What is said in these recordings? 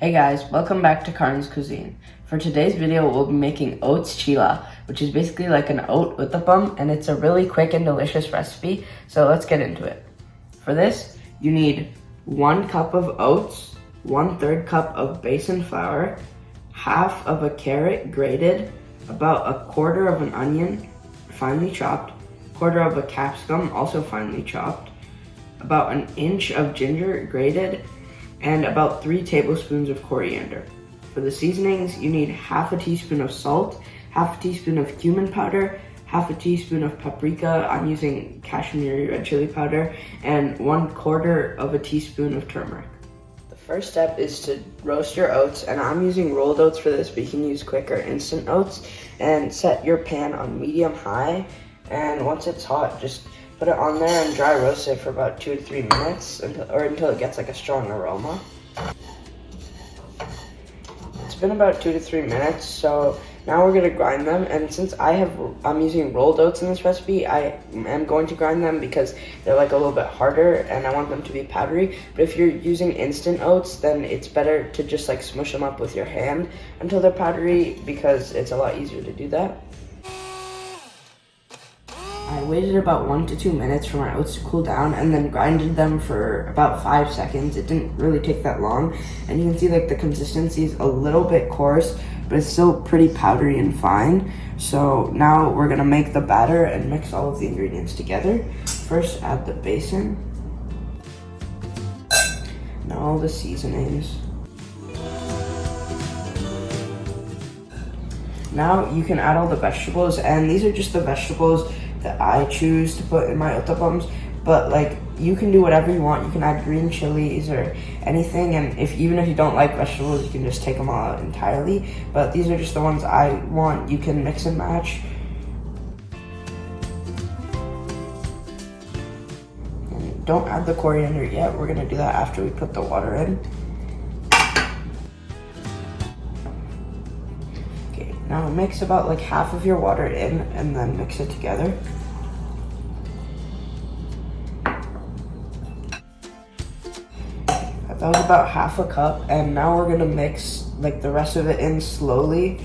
Hey guys, welcome back to Karan's Cuisine. For today's video, we'll be making Oats chila, which is basically like an oat uttapam, and it's a really quick and delicious recipe, so let's get into it. For this, you need 1 cup of oats, 1/3 cup of besan flour, half of a carrot grated, about 1/4 of an onion, finely chopped, 1/4 of a capsicum, also finely chopped, about 1 inch of ginger grated, and about 3 tablespoons of coriander. For the seasonings, you need half a teaspoon of salt, half a teaspoon of cumin powder, half a teaspoon of paprika, I'm using Kashmiri red chili powder, and 1/4 of a teaspoon of turmeric. The first step is to roast your oats, and I'm using rolled oats for this, but you can use quick or instant oats, and set your pan on medium high, and once it's hot, just put it on there and dry roast it for about 2 to 3 minutes until it gets like a strong aroma. It's been about 2 to 3 minutes, so now we're gonna grind them. And since I'm using rolled oats in this recipe, I am going to grind them because they're like a little bit harder and I want them to be powdery. But if you're using instant oats, then it's better to just like smush them up with your hand until they're powdery because it's a lot easier to do that. I waited about 1 to 2 minutes for my oats to cool down and then grinded them for about 5 seconds. It didn't really take that long. And you can see like the consistency is a little bit coarse, but it's still pretty powdery and fine. So now we're gonna make the batter and mix all of the ingredients together. First, add the besan. Now all the seasonings. Now you can add all the vegetables, and these are just the vegetables that I choose to put in my uttapams, but like you can do whatever you want. You can add green chilies or anything, and even if you don't like vegetables, you can just take them all out entirely, but these are just the ones I want. You can mix and match. And don't add the coriander yet, we're gonna do that after we put the water in. Now mix about like half of your water in and then mix it together. That was about half a cup, and now we're gonna mix like the rest of it in slowly.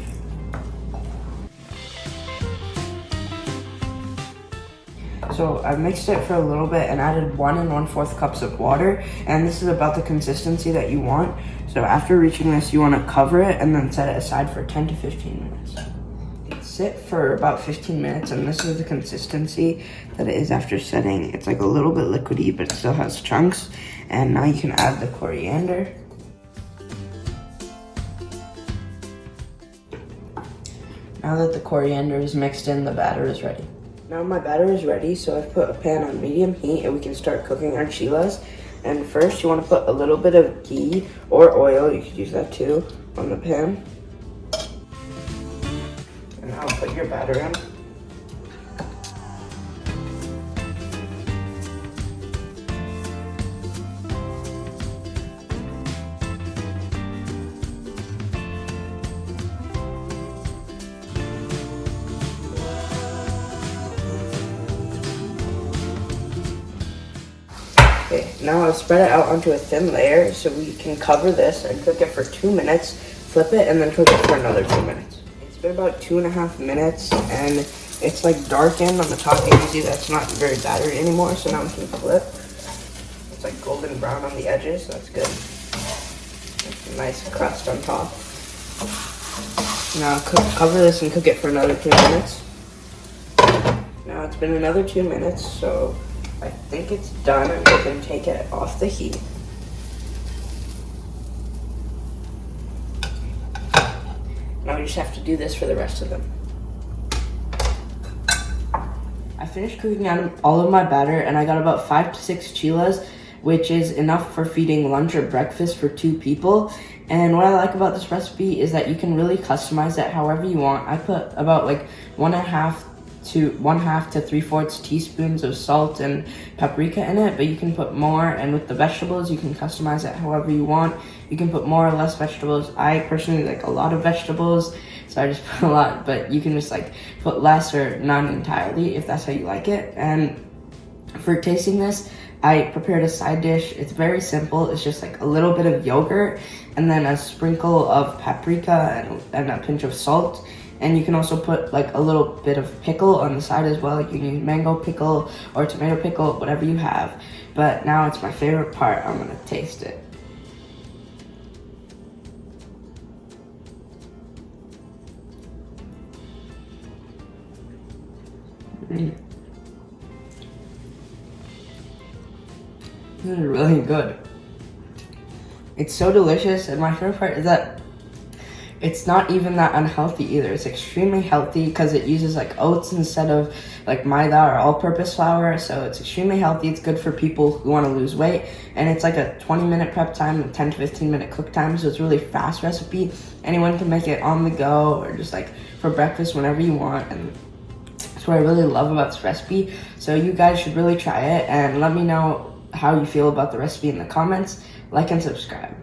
So I mixed it for a little bit and added 1 1/4 cups of water, and this is about the consistency that you want. So after reaching this, you want to cover it and then set it aside for 10 to 15 minutes. Sit for about 15 minutes, and this is the consistency that it is after setting. It's like a little bit liquidy, but it still has chunks. And now you can add the coriander. Now that the coriander is mixed in, the batter is ready. Now my batter is ready, so I've put a pan on medium heat and we can start cooking our chilas. And first you want to put a little bit of ghee or oil, you could use that too, on the pan. And now put your batter in. Okay, now I'll spread it out onto a thin layer so we can cover this and cook it for 2 minutes, flip it, and then cook it for another 2 minutes. It's been about 2.5 minutes, and it's like darkened on the top. You can see that's not very battery anymore, so now we can flip. It's like golden brown on the edges, so that's good. That's a nice crust on top. Now cover this and cook it for another 2 minutes. Now it's been another 2 minutes, so I think it's done, and we can take it off the heat. Now we just have to do this for the rest of them. I finished cooking out all of my batter, and I got about 5 to 6 chilas, which is enough for feeding lunch or breakfast for 2 people. And what I like about this recipe is that you can really customize it however you want. I put about like 1/2 to 3/4 teaspoons of salt and paprika in it, but you can put more, and with the vegetables you can customize it however you want. You can put more or less vegetables. I personally like a lot of vegetables, so I just put a lot, but you can just like put less or none entirely if that's how you like it. And for tasting this, I prepared a side dish. It's very simple. It's just like a little bit of yogurt and then a sprinkle of paprika and a pinch of salt. And you can also put like a little bit of pickle on the side as well. You can use mango pickle or tomato pickle, whatever you have. But now it's my favorite part. I'm gonna taste it. This is really good. It's so delicious, and my favorite part is that it's not even that unhealthy either. It's extremely healthy because it uses like oats instead of like maida or all-purpose flour. So it's extremely healthy. It's good for people who want to lose weight, and it's like a 20-minute prep time and 10 to 15-minute cook time. So it's a really fast recipe. Anyone can make it on the go or just like for breakfast whenever you want. And that's what I really love about this recipe. So you guys should really try it and let me know how you feel about the recipe in the comments. Like and subscribe.